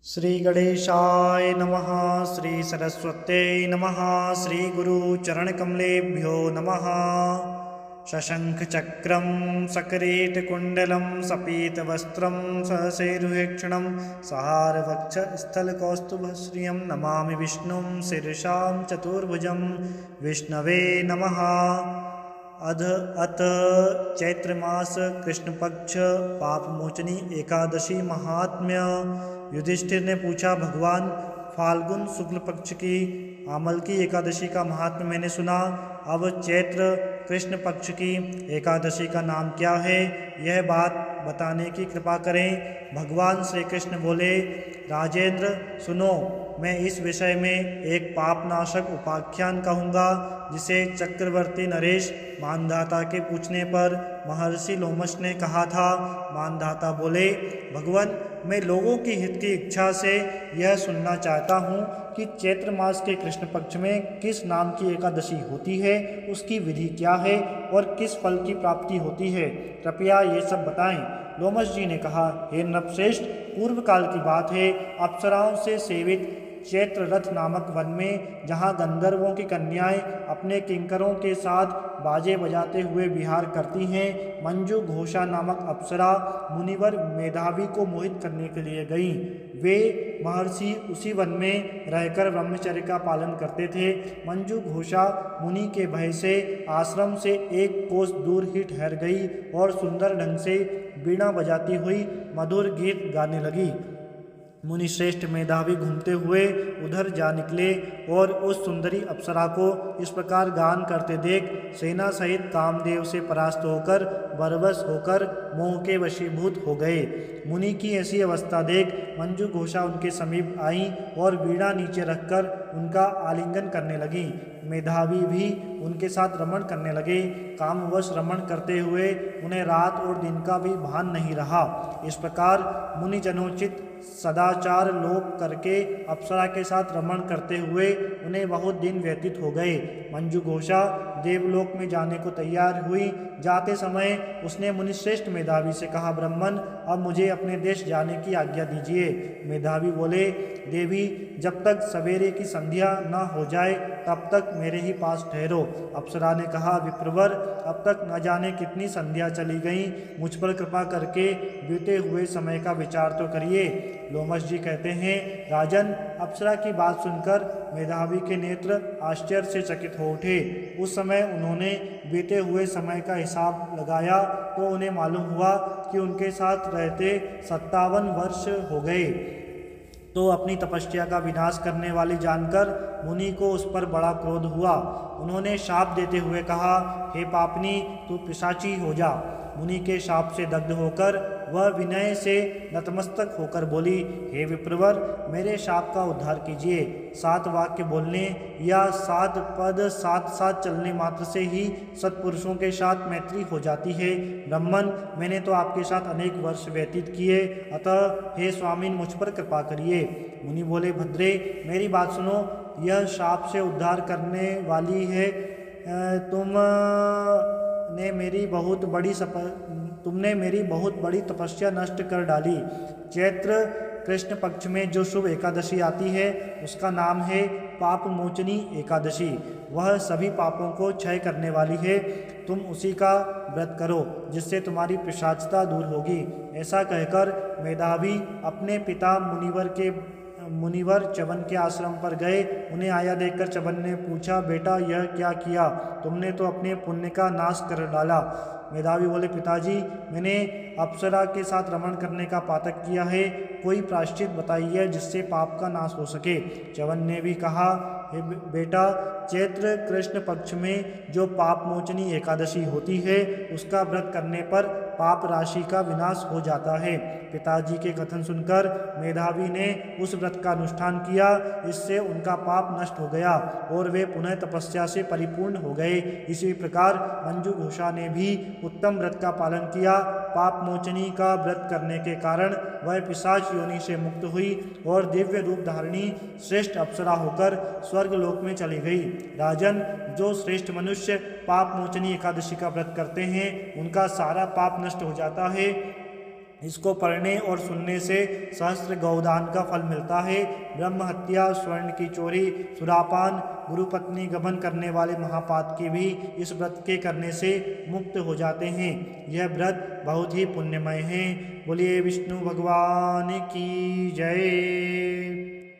श्री गणेशाय नमः। श्री सरस्वत्यै नमः। श्री गुरुचरणकमलेभ्यो नमः। शशंखचक्रं सकरीटकुण्डलं सपीतवस्त्रं सहसेरुहेक्षणं सहारवक्षस्थलकौस्तुभश्रियं नमामि विष्णुं शीर्षां चतुर्भुजं विष्णवे नमः। अथ चैत्र मास कृष्ण पक्ष पाप मोचनी एकादशी महात्म्य। युधिष्ठिर ने पूछा, भगवान, फाल्गुन शुक्ल पक्ष की आमल की एकादशी का महात्म्य मैंने सुना, अब चैत्र कृष्ण पक्ष की एकादशी का नाम क्या है, यह बात बताने की कृपा करें। भगवान श्री कृष्ण बोले, राजेंद्र सुनो, मैं इस विषय में एक पापनाशक उपाख्यान कहूँगा जिसे चक्रवर्ती नरेश मानधाता के पूछने पर महर्षि लोमश ने कहा था। मानधाता बोले, भगवान, मैं लोगों की हित की इच्छा से यह सुनना चाहता हूँ कि चैत्र मास के कृष्ण पक्ष में किस नाम की एकादशी होती है, उसकी विधि क्या है और किस फल की प्राप्ति होती है, कृपया ये सब बताएं। लोमश जी ने कहा, हे नृपश्रेष्ठ, पूर्व काल की बात है, अप्सराओं से सेवित चैत्र रथ नामक वन में, जहाँ गंधर्वों की कन्याएं अपने किंकरों के साथ बाजे बजाते हुए विहार करती हैं, मंजू घोषा नामक अप्सरा मुनिवर मेधावी को मोहित करने के लिए गई। वे महर्षि उसी वन में रहकर ब्रह्मचर्य का पालन करते थे। मंजू घोषा मुनि के भय से आश्रम से एक कोस दूर ही ठहर गई और सुंदर ढंग से वीणा बजाती हुई मधुर गीत गाने लगी। मुनि श्रेष्ठ मेधावी घूमते हुए उधर जा निकले और उस सुंदरी अप्सरा को इस प्रकार गान करते देख सेना सहित कामदेव से परास्त होकर बरबस होकर मोह के वशीभूत हो गए। मुनि की ऐसी अवस्था देख मंजू घोषा उनके समीप आई और वीणा नीचे रखकर उनका आलिंगन करने लगी। मेधावी भी उनके साथ रमण करने लगे। कामवश रमण करते हुए उन्हें रात और दिन का भी भान नहीं रहा। इस प्रकार मुनि जनोचित सदाचार लोप करके अप्सरा के साथ रमण करते हुए उन्हें बहुत दिन व्यतीत हो गए। मंजू घोषा देवलोक में जाने को तैयार हुई। जाते समय उसने मुनिश्रेष्ठ मेधावी से कहा, ब्राह्मण, अब मुझे अपने देश जाने की आज्ञा दीजिए। मेधावी बोले, देवी, जब तक सवेरे की संध्या न हो जाए तब तक मेरे ही पास ठहरो। अप्सरा ने कहा, विप्रवर, अब तक न जाने कितनी संध्या चली गई, मुझ पर कृपा करके बीते हुए समय का विचार तो करिए। लोमश जी कहते हैं, राजन, अप्सरा की बात सुनकर मेधावी के नेत्र आश्चर्य से चकित हो उठे। उस समय उन्होंने बीते हुए समय का हिसाब लगाया तो उन्हें मालूम हुआ कि उनके साथ रहते 57 वर्ष हो गए। तो अपनी तपस्या का विनाश करने वाली जानकर मुनि को उस पर बड़ा क्रोध हुआ। उन्होंने शाप देते हुए कहा, हे पापनी, तू पिशाची हो जा। मुनि के शाप से दग्ध होकर वह विनय से नतमस्तक होकर बोली, हे विप्रवर, मेरे शाप का उद्धार कीजिए। 7 वाक्य बोलने या 7 पद साथ साथ चलने मात्र से ही सत्पुरुषों के साथ मैत्री हो जाती है। ब्राह्मण, मैंने तो आपके साथ अनेक वर्ष व्यतीत किए, अतः हे स्वामीन, मुझ पर कृपा करिए। मुनि बोले, भद्रे, मेरी बात सुनो, यह शाप से उद्धार करने वाली है। तुमने मेरी बहुत बड़ी तपस्या नष्ट कर डाली। चैत्र कृष्ण पक्ष में जो शुभ एकादशी आती है उसका नाम है पाप मोचनी एकादशी। वह सभी पापों को क्षय करने वाली है। तुम उसी का व्रत करो जिससे तुम्हारी पिशाचता दूर होगी। ऐसा कहकर मेधावी अपने पिता मुनिवर च्यवन के आश्रम पर गए। उन्हें आया देखकर च्यवन ने पूछा, बेटा, यह क्या किया? तुमने तो अपने पुण्य का नाश कर डाला। मेधावी बोले, पिताजी, मैंने अप्सरा के साथ रमण करने का पातक किया है, कोई प्रायश्चित बताइए जिससे पाप का नाश हो सके। च्यवन ने भी कहा, हे बेटा, चैत्र कृष्ण पक्ष में जो पाप मोचनी एकादशी होती है उसका व्रत करने पर पाप राशि का विनाश हो जाता है। पिताजी के कथन सुनकर मेधावी ने उस व्रत का अनुष्ठान किया। इससे उनका पाप नष्ट हो गया और वे पुनः तपस्या से परिपूर्ण हो गए। इसी प्रकार मंजू घोषा ने भी उत्तम व्रत का पालन किया। पाप मोचनी का व्रत करने के कारण वह पिशाच योनि से मुक्त हुई और दिव्य रूप धारिणी श्रेष्ठ अप्सरा होकर स्वर्गलोक में चली गई। राजन, जो श्रेष्ठ मनुष्य पाप मोचनी एकादशी का व्रत करते हैं उनका सारा पाप नष्ट हो जाता है इसको पढ़ने और सुनने से सहस्त्र गौदान का फल मिलता है। ब्रह्म हत्या, स्वर्ण की चोरी, सुरापान, गुरुपत्नी गमन करने वाले महापातकी भी इस व्रत के करने से मुक्त हो जाते हैं। यह व्रत बहुत ही पुण्यमय है। बोलिए विष्णु भगवान की जय।